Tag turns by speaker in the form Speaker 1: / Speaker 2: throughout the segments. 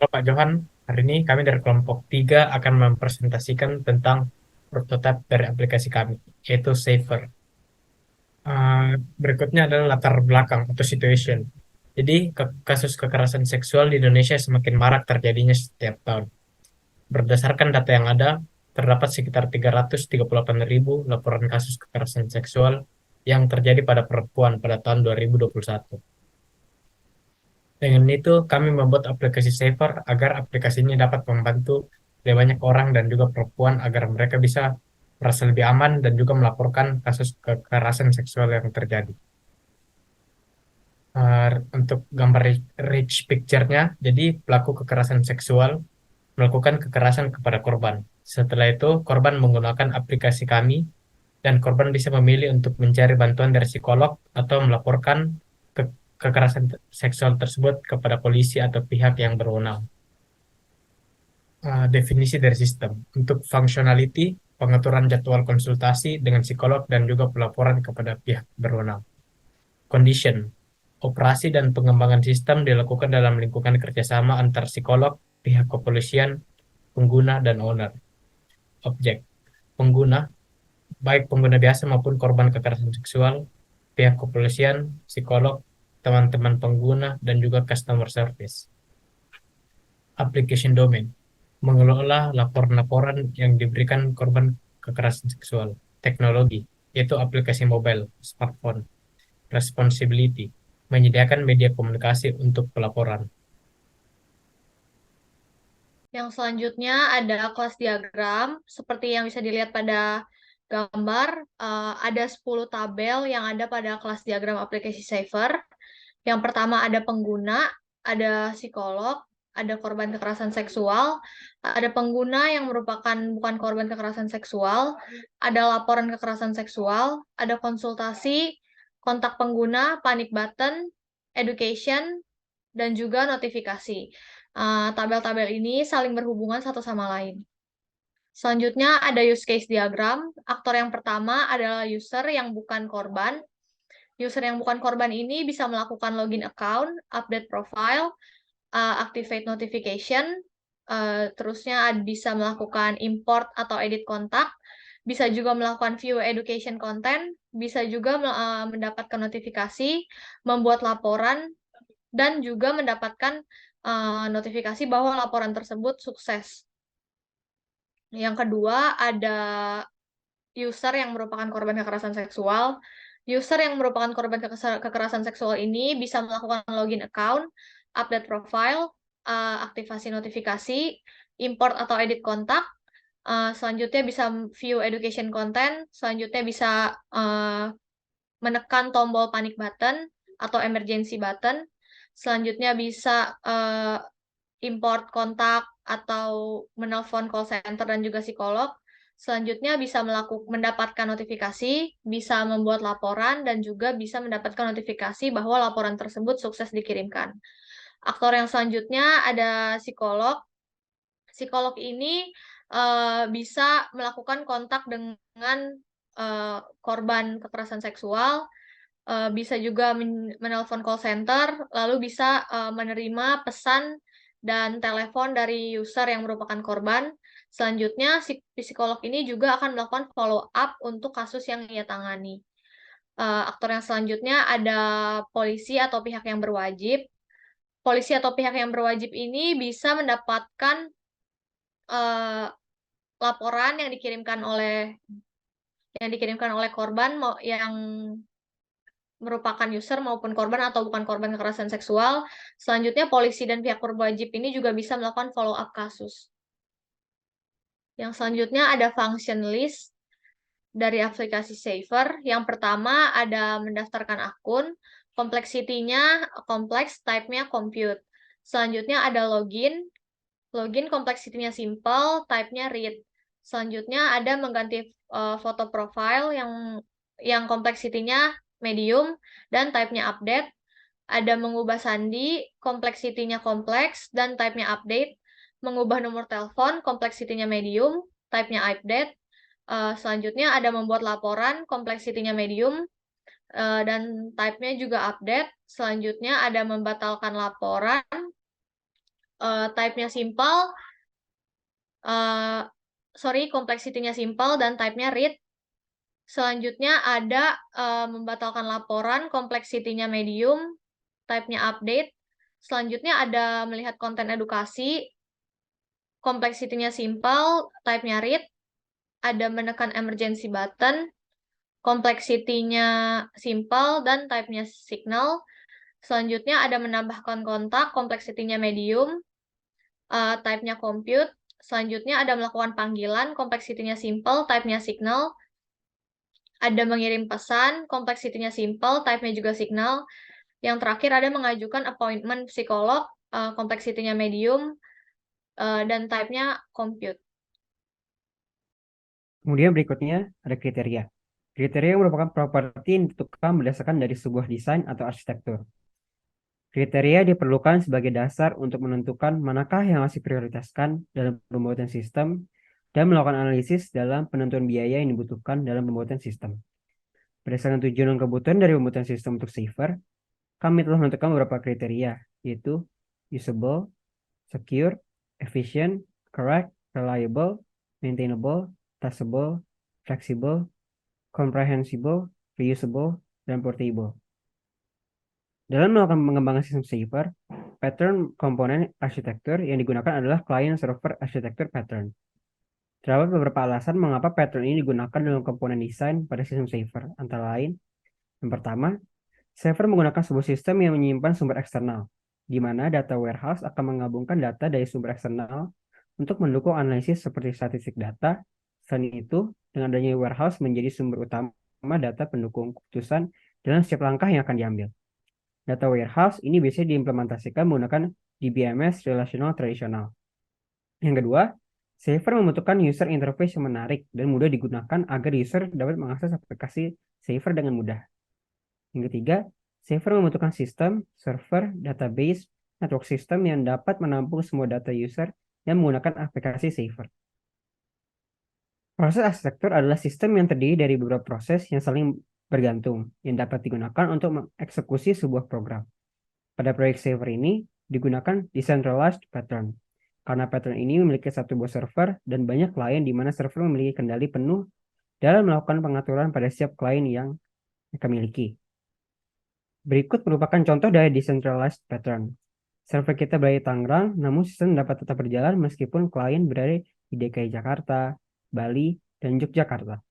Speaker 1: Pak Johan, hari ini kami dari kelompok 3 akan mempresentasikan tentang prototipe dari aplikasi kami, yaitu Safer. Berikutnya adalah latar belakang atau situation. Jadi, kasus kekerasan seksual di Indonesia semakin marak terjadinya setiap tahun. Berdasarkan data yang ada, terdapat sekitar 338.000 laporan kasus kekerasan seksual yang terjadi pada perempuan pada tahun 2021. Dengan itu, kami membuat aplikasi Saver agar aplikasi ini dapat membantu lebih banyak orang dan juga perempuan agar mereka bisa merasa lebih aman dan juga melaporkan kasus kekerasan seksual yang terjadi. Untuk gambar rich picture-nya, jadi pelaku kekerasan seksual melakukan kekerasan kepada korban. Setelah itu, korban menggunakan aplikasi kami dan korban bisa memilih untuk mencari bantuan dari psikolog atau melaporkan kekerasan seksual tersebut kepada polisi atau pihak yang berwenang. Definisi dari sistem. Untuk functionality, pengaturan jadwal konsultasi dengan psikolog dan juga pelaporan kepada pihak berwenang. Condition. Operasi dan pengembangan sistem dilakukan dalam lingkungan kerjasama antar psikolog, pihak kepolisian, pengguna, dan owner. Objek. Pengguna, baik pengguna biasa maupun korban kekerasan seksual, pihak kepolisian, psikolog, teman-teman pengguna, dan juga customer service. Application domain, mengelola laporan-laporan yang diberikan korban kekerasan seksual. Teknologi, yaitu aplikasi mobile, smartphone. Responsibility, menyediakan media komunikasi untuk pelaporan.
Speaker 2: Yang selanjutnya ada kelas diagram, seperti yang bisa dilihat pada gambar, ada 10 tabel yang ada pada kelas diagram aplikasi Saver. Yang pertama ada pengguna, ada psikolog, ada korban kekerasan seksual, ada pengguna yang merupakan bukan korban kekerasan seksual, ada laporan kekerasan seksual, ada konsultasi, kontak pengguna, panic button, education, dan juga notifikasi. Tabel-tabel ini saling berhubungan satu sama lain. Selanjutnya ada use case diagram. Aktor yang pertama adalah user yang bukan korban. User yang bukan korban ini bisa melakukan login account, update profile, activate notification, terusnya bisa melakukan import atau edit kontak, bisa juga melakukan view education content, bisa juga mendapatkan notifikasi, membuat laporan, dan juga mendapatkan notifikasi bahwa laporan tersebut sukses. Yang kedua ada user yang merupakan korban kekerasan seksual. User yang merupakan korban kekerasan seksual ini bisa melakukan login account, update profile, aktivasi notifikasi, import atau edit kontak. Selanjutnya bisa view education content. Selanjutnya bisa menekan tombol panic button atau emergency button. Selanjutnya bisa import kontak atau menelpon call center dan juga psikolog. Selanjutnya bisa mendapatkan notifikasi, bisa membuat laporan, dan juga bisa mendapatkan notifikasi bahwa laporan tersebut sukses dikirimkan. Aktor yang selanjutnya ada psikolog. Psikolog ini bisa melakukan kontak dengan korban kekerasan seksual, bisa juga menelpon call center, lalu bisa menerima pesan dan telepon dari user yang merupakan korban. Selanjutnya, si psikolog ini juga akan melakukan follow up untuk kasus yang ia tangani. Aktor yang selanjutnya ada polisi atau pihak yang berwajib. Polisi atau pihak yang berwajib ini bisa mendapatkan laporan yang dikirimkan oleh korban yang merupakan user maupun korban atau bukan korban kekerasan seksual. Selanjutnya, polisi dan pihak berwajib ini juga bisa melakukan follow up kasus. Yang selanjutnya ada function list dari aplikasi Saver. Yang pertama ada mendaftarkan akun, kompleksitinya kompleks, type-nya compute. Selanjutnya ada login, login kompleksitinya simple, type-nya read. Selanjutnya ada mengganti foto profile yang kompleksitinya medium dan type-nya update. Ada mengubah sandi, kompleksitinya kompleks dan type-nya update. Mengubah nomor telepon, kompleksitinya medium, type-nya update. Selanjutnya ada membuat laporan, kompleksitinya medium, dan type-nya juga update. Selanjutnya ada membatalkan laporan, type-nya simple, complexity-nya simple dan type-nya read. Selanjutnya ada membatalkan laporan, complexity-nya medium, type-nya update. Selanjutnya ada melihat konten edukasi, complexity-nya simple, type-nya read. Ada menekan emergency button, complexity-nya simple dan type-nya signal. Selanjutnya ada menambahkan kontak, complexity-nya medium, type-nya compute. Selanjutnya ada melakukan panggilan, complexity-nya simple, type-nya signal. Ada mengirim pesan, complexity-nya simple, type-nya juga signal. Yang terakhir ada mengajukan appointment psikolog, complexity-nya medium, dan type-nya compute.
Speaker 3: Kemudian berikutnya ada kriteria. Kriteria merupakan properti yang ditentukan berdasarkan dari sebuah desain atau arsitektur. Kriteria diperlukan sebagai dasar untuk menentukan manakah yang harus diprioritaskan dalam pembuatan sistem dan melakukan analisis dalam penentuan biaya yang dibutuhkan dalam pembuatan sistem. Berdasarkan tujuan dan kebutuhan dari pembuatan sistem untuk Saver, kami telah menentukan beberapa kriteria, yaitu usable, secure, efficient, correct, reliable, maintainable, testable, flexible, comprehensible, reusable, dan portable. Dalam melakukan pengembangan sistem Saver, pattern komponen arsitektur yang digunakan adalah client-server architecture pattern. Terdapat beberapa alasan mengapa pattern ini digunakan dalam komponen desain pada sistem Saver, antara lain, yang pertama, Saver menggunakan sebuah sistem yang menyimpan sumber eksternal, di mana data warehouse akan menggabungkan data dari sumber eksternal untuk mendukung analisis seperti statistik data. Selain itu, dengan adanya warehouse menjadi sumber utama data pendukung keputusan dalam setiap langkah yang akan diambil. Data warehouse ini biasanya diimplementasikan menggunakan DBMS relational tradisional. Yang kedua, Saver membutuhkan user interface yang menarik dan mudah digunakan agar user dapat mengakses aplikasi Saver dengan mudah. Yang ketiga, Saver membutuhkan sistem, server, database, network system yang dapat menampung semua data user yang menggunakan aplikasi Saver. Proses arsitektur adalah sistem yang terdiri dari beberapa proses yang saling bergantung yang dapat digunakan untuk mengeksekusi sebuah program. Pada proyek Saver ini digunakan decentralized pattern, karena pattern ini memiliki satu buah server dan banyak klien di mana server memiliki kendali penuh dalam melakukan pengaturan pada setiap klien yang mereka miliki. Berikut merupakan contoh dari decentralized pattern. Server kita berada di Tangerang, namun sistem dapat tetap berjalan meskipun klien berada di DKI Jakarta, Bali, dan Yogyakarta.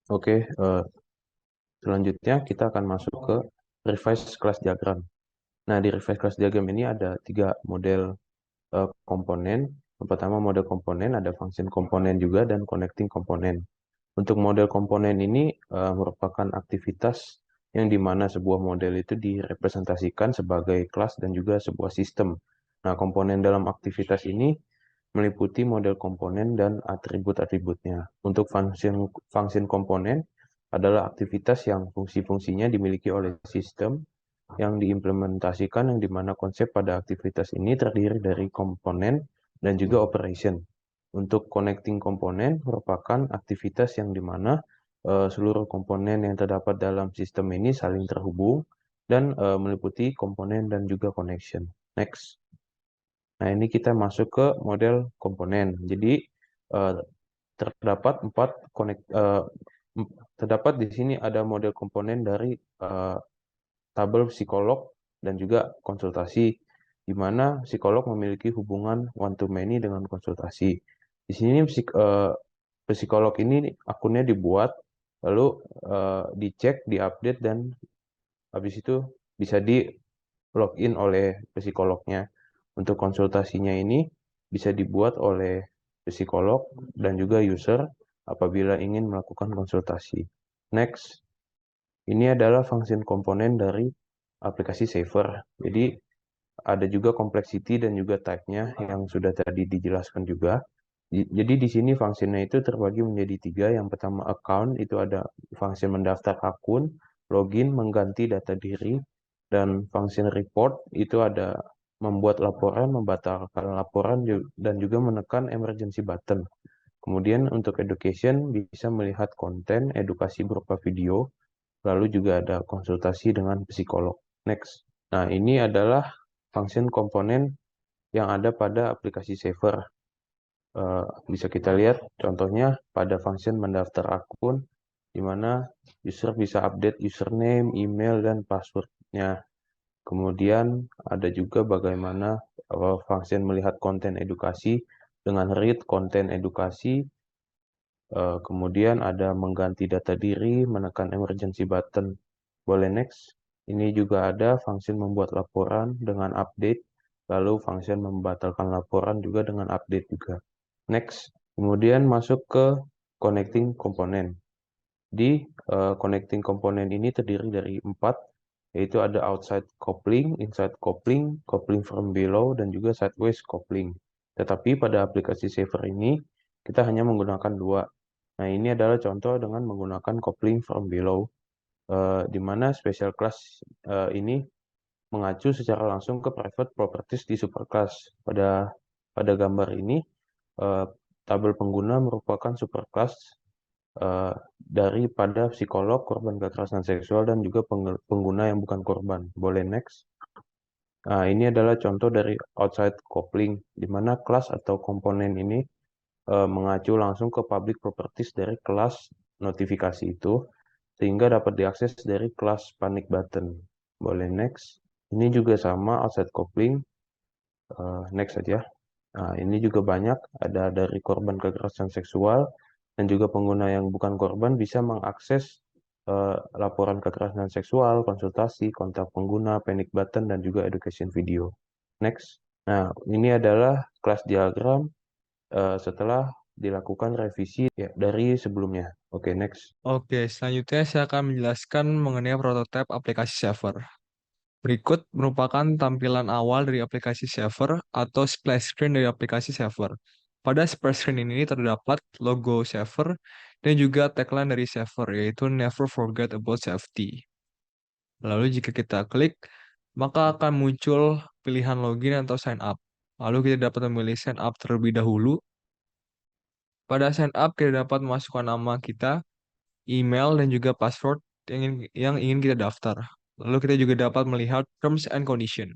Speaker 4: Oke, selanjutnya kita akan masuk ke revise class diagram. Nah, di revise class diagram ini ada 3 model komponen. Yang pertama model komponen, ada function komponen juga, dan connecting komponen. Untuk model komponen ini merupakan aktivitas yang dimana sebuah model itu direpresentasikan sebagai kelas dan juga sebuah sistem. Nah, komponen dalam aktivitas ini meliputi model komponen dan atribut-atributnya. Untuk function komponen adalah aktivitas yang fungsi-fungsinya dimiliki oleh sistem yang diimplementasikan, yang dimana konsep pada aktivitas ini terdiri dari komponen dan juga operation. Untuk connecting komponen merupakan aktivitas yang dimana seluruh komponen yang terdapat dalam sistem ini saling terhubung dan meliputi komponen dan juga connection. Next. Nah, ini kita masuk ke model komponen. Jadi terdapat terdapat di sini ada model komponen dari tabel psikolog dan juga konsultasi, di mana psikolog memiliki hubungan one to many dengan konsultasi. Di sini psikolog ini akunnya dibuat, lalu dicek, diupdate, dan habis itu bisa di login oleh psikolognya. Untuk konsultasinya ini bisa dibuat oleh psikolog dan juga user apabila ingin melakukan konsultasi. Next. Ini adalah function komponen dari aplikasi Saver. Jadi ada juga complexity dan juga type-nya yang sudah tadi dijelaskan juga. Jadi di sini fungsinya itu terbagi menjadi 3. Yang pertama account, itu ada fungsi mendaftar akun, login, mengganti data diri, dan fungsi report itu ada membuat laporan, membatalkan laporan, dan juga menekan emergency button. Kemudian untuk education bisa melihat konten edukasi berupa video, lalu juga ada konsultasi dengan psikolog. Next. Nah, ini adalah function komponen yang ada pada aplikasi Saver. Bisa kita lihat contohnya pada function mendaftar akun, di mana user bisa update username, email, dan passwordnya. Kemudian ada juga bagaimana function melihat konten edukasi dengan read konten edukasi. Kemudian ada mengganti data diri, menekan emergency button. Boleh next. Ini juga ada function membuat laporan dengan update, lalu function membatalkan laporan juga dengan update juga. Next. Kemudian masuk ke connecting component. Di connecting component ini terdiri dari 4, yaitu ada outside coupling, inside coupling, coupling from below, dan juga sideways coupling. Tetapi pada aplikasi Saver ini, kita hanya menggunakan 2. Nah, ini adalah contoh dengan menggunakan coupling from below, di mana special class ini mengacu secara langsung ke private properties di superclass. Pada gambar ini, tabel pengguna merupakan superclass daripada psikolog, korban kekerasan seksual, dan juga pengguna yang bukan korban. Boleh next. Nah, ini adalah contoh dari outside coupling, di mana kelas atau komponen ini mengacu langsung ke public properties dari kelas notifikasi itu, sehingga dapat diakses dari kelas panic button. Boleh next. Ini juga sama outside coupling. Next saja. Nah, ini juga banyak, ada dari korban kekerasan seksual, dan juga pengguna yang bukan korban bisa mengakses laporan kekerasan seksual, konsultasi, kontak pengguna, panic button, dan juga education video. Next. Nah, ini adalah kelas diagram setelah dilakukan revisi ya, dari sebelumnya. Oke, next.
Speaker 5: Oke, selanjutnya saya akan menjelaskan mengenai prototipe aplikasi Saver. Berikut merupakan tampilan awal dari aplikasi Saver atau splash screen dari aplikasi Saver. Pada splash screen ini terdapat logo Saver dan juga tagline dari Saver, yaitu Never Forget About Safety. Lalu jika kita klik, maka akan muncul pilihan login atau sign up. Lalu kita dapat memilih sign up terlebih dahulu. Pada sign up, kita dapat memasukkan nama kita, email, dan juga password yang ingin kita daftar. Lalu kita juga dapat melihat terms and condition.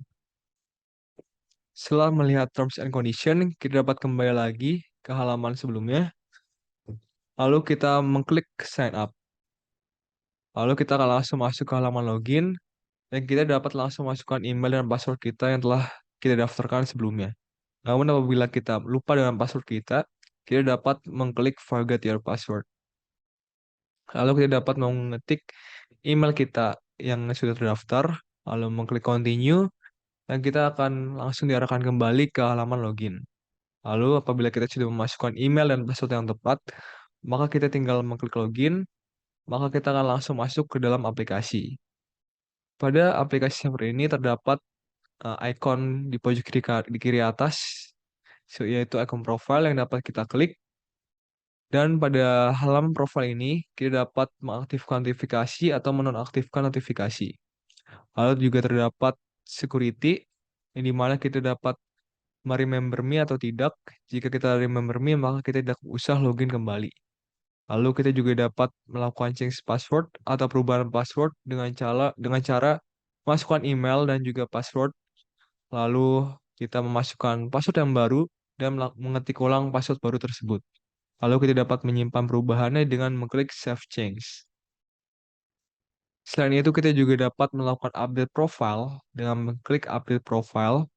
Speaker 5: Setelah melihat terms and condition, kita dapat kembali lagi ke halaman sebelumnya. Lalu kita mengklik sign up. Lalu kita akan langsung masuk ke halaman login, dan kita dapat langsung masukkan email dan password kita yang telah kita daftarkan sebelumnya. Namun apabila kita lupa dengan password kita dapat mengklik forget your password. Lalu kita dapat mengetik email kita yang sudah terdaftar, lalu mengklik continue, dan kita akan langsung diarahkan kembali ke halaman login. Lalu apabila kita sudah memasukkan email dan password yang tepat, maka kita tinggal mengklik login, maka kita akan langsung masuk ke dalam aplikasi. Pada aplikasi Saver ini terdapat icon di pojok kiri atas, yaitu icon profile yang dapat kita klik. Dan pada halaman profile ini, kita dapat mengaktifkan notifikasi atau menonaktifkan notifikasi. Lalu juga terdapat security, yang dimana kita dapat remember me atau tidak. Jika kita remember me, maka kita tidak usah login kembali. Lalu kita juga dapat melakukan change password atau perubahan password dengan cara masukkan email dan juga password. Lalu kita memasukkan password yang baru dan mengetik ulang password baru tersebut. Lalu kita dapat menyimpan perubahannya dengan mengklik Save Change. Selain itu, kita juga dapat melakukan update profile dengan mengklik Update Profile.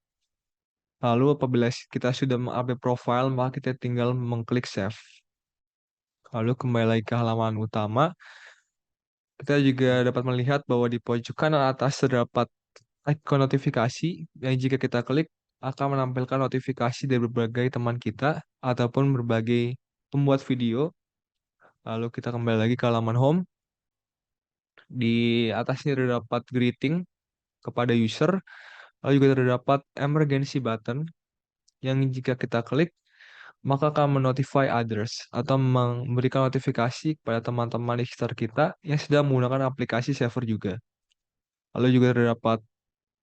Speaker 5: Lalu apabila kita sudah mengupdate profile, maka kita tinggal mengklik Save. Lalu kembali lagi ke halaman utama. Kita juga dapat melihat bahwa di pojok kanan atas terdapat icon notifikasi yang jika kita klik akan menampilkan notifikasi dari berbagai teman kita ataupun berbagai pembuat video. Lalu kita kembali lagi ke halaman home. Di atasnya terdapat greeting kepada user. Lalu juga terdapat emergency button yang jika kita klik maka akan menotify others atau memberikan notifikasi kepada teman-teman di sekitar kita yang sedang menggunakan aplikasi Saver juga. Lalu juga terdapat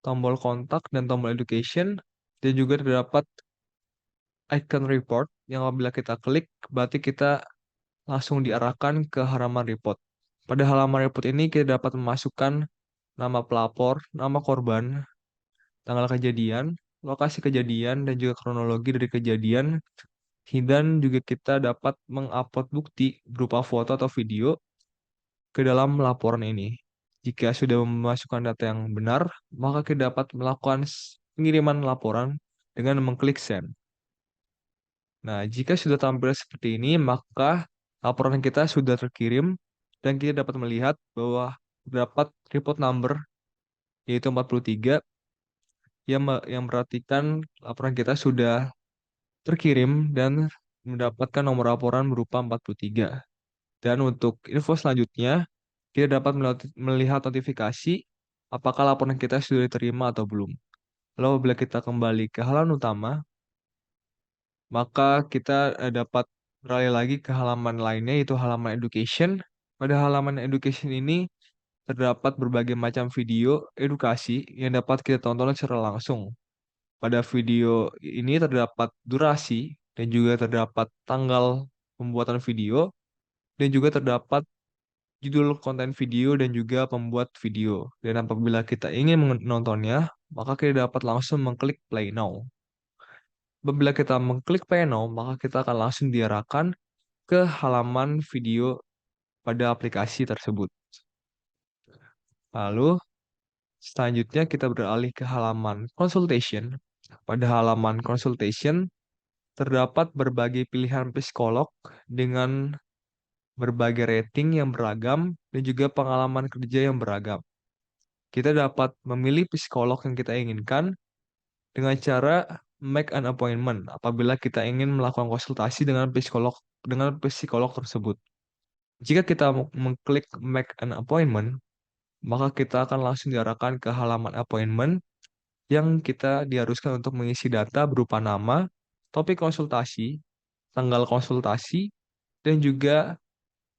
Speaker 5: tombol kontak dan tombol education, dan juga terdapat icon report yang apabila kita klik berarti kita langsung diarahkan ke halaman report. Pada halaman report ini kita dapat memasukkan nama pelapor, nama korban, tanggal kejadian, lokasi kejadian dan juga kronologi dari kejadian, dan juga kita dapat mengupload bukti berupa foto atau video ke dalam laporan ini. Jika sudah memasukkan data yang benar, maka kita dapat melakukan pengiriman laporan dengan mengklik send. Nah, jika sudah tampil seperti ini, maka laporan kita sudah terkirim dan kita dapat melihat bahwa terdapat report number yaitu 43 yang berartikan laporan kita sudah terkirim dan mendapatkan nomor laporan berupa 43. Dan untuk info selanjutnya, kita dapat melihat notifikasi apakah laporan kita sudah diterima atau belum. Lalu bila kita kembali ke halaman utama, maka kita dapat beralih lagi ke halaman lainnya, yaitu halaman education. Pada halaman education ini terdapat berbagai macam video edukasi yang dapat kita tonton secara langsung. Pada video ini terdapat durasi dan juga terdapat tanggal pembuatan video dan juga terdapat judul konten video dan juga pembuat video. Dan apabila kita ingin menontonnya, maka kita dapat langsung mengklik play now. Apabila kita mengklik play now, maka kita akan langsung diarahkan ke halaman video pada aplikasi tersebut. Lalu, selanjutnya kita beralih ke halaman consultation. Pada halaman consultation, terdapat berbagai pilihan psikolog dengan berbagai rating yang beragam dan juga pengalaman kerja yang beragam. Kita dapat memilih psikolog yang kita inginkan dengan cara make an appointment apabila kita ingin melakukan konsultasi dengan psikolog tersebut. Jika kita mengklik make an appointment, maka kita akan langsung diarahkan ke halaman appointment yang kita diharuskan untuk mengisi data berupa nama, topik konsultasi, tanggal konsultasi, dan juga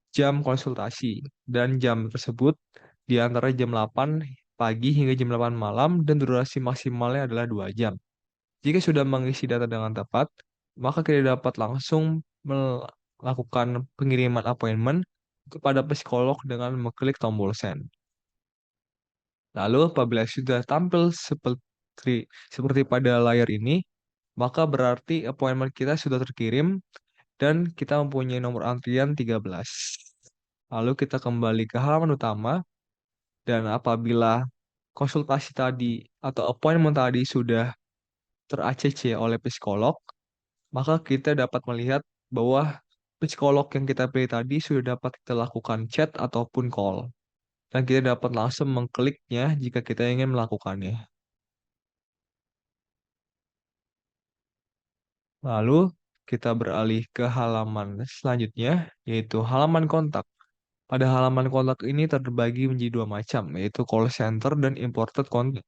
Speaker 5: jam konsultasi. Dan jam tersebut di antara jam 8 pagi hingga jam 8 malam dan durasi maksimalnya adalah 2 jam. Jika sudah mengisi data dengan tepat, maka kita dapat langsung melakukan pengiriman appointment kepada psikolog dengan mengklik tombol send. Lalu apabila sudah tampil seperti pada layar ini, maka berarti appointment kita sudah terkirim dan kita mempunyai nomor antrian 13. Lalu kita kembali ke halaman utama dan apabila konsultasi tadi atau appointment tadi sudah ter-ACC oleh psikolog, maka kita dapat melihat bahwa psikolog yang kita pilih tadi sudah dapat kita lakukan chat ataupun call. Dan kita dapat langsung mengkliknya jika kita ingin melakukannya. Lalu kita beralih ke halaman selanjutnya, yaitu halaman kontak. Pada halaman kontak ini terbagi menjadi 2 macam, yaitu call center dan imported contact.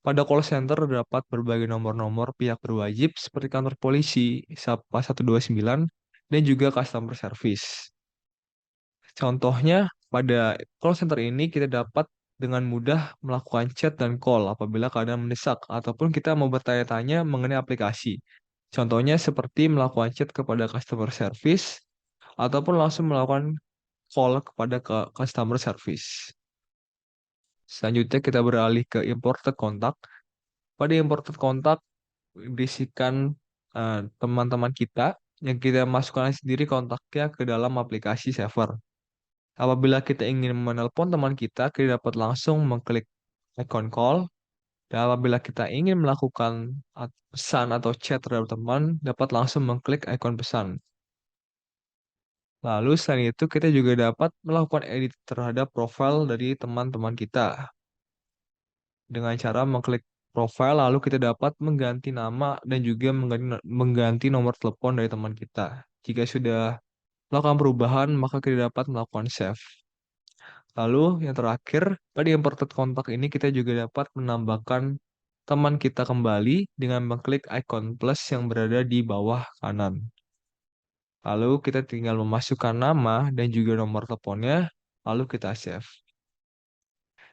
Speaker 5: Pada call center terdapat berbagai nomor-nomor pihak berwajib seperti kantor polisi, Sapa 129, dan juga customer service. Contohnya, pada call center ini kita dapat dengan mudah melakukan chat dan call apabila keadaan mendesak, ataupun kita mau bertanya-tanya mengenai aplikasi. Contohnya seperti melakukan chat kepada customer service, ataupun langsung melakukan call kepada customer service. Selanjutnya kita beralih ke imported contact. Pada imported contact berisikan teman-teman kita yang kita masukkan sendiri kontaknya ke dalam aplikasi Saver. Apabila kita ingin menelpon teman kita dapat langsung mengklik icon call. Dan apabila kita ingin melakukan pesan atau chat terhadap teman, dapat langsung mengklik icon pesan. Lalu selain itu kita juga dapat melakukan edit terhadap profil dari teman-teman kita. Dengan cara mengklik profil, lalu kita dapat mengganti nama dan juga mengganti nomor telepon dari teman kita. Jika sudah melakukan perubahan, maka kita dapat melakukan save. Lalu yang terakhir, pada imported kontak ini kita juga dapat menambahkan teman kita kembali dengan mengklik icon plus yang berada di bawah kanan. Lalu kita tinggal memasukkan nama dan juga nomor teleponnya, lalu kita save.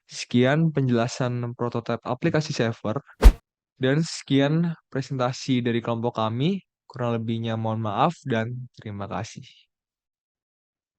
Speaker 5: Sekian penjelasan prototipe aplikasi Saver, dan sekian presentasi dari kelompok kami. Kurang lebihnya mohon maaf dan terima kasih.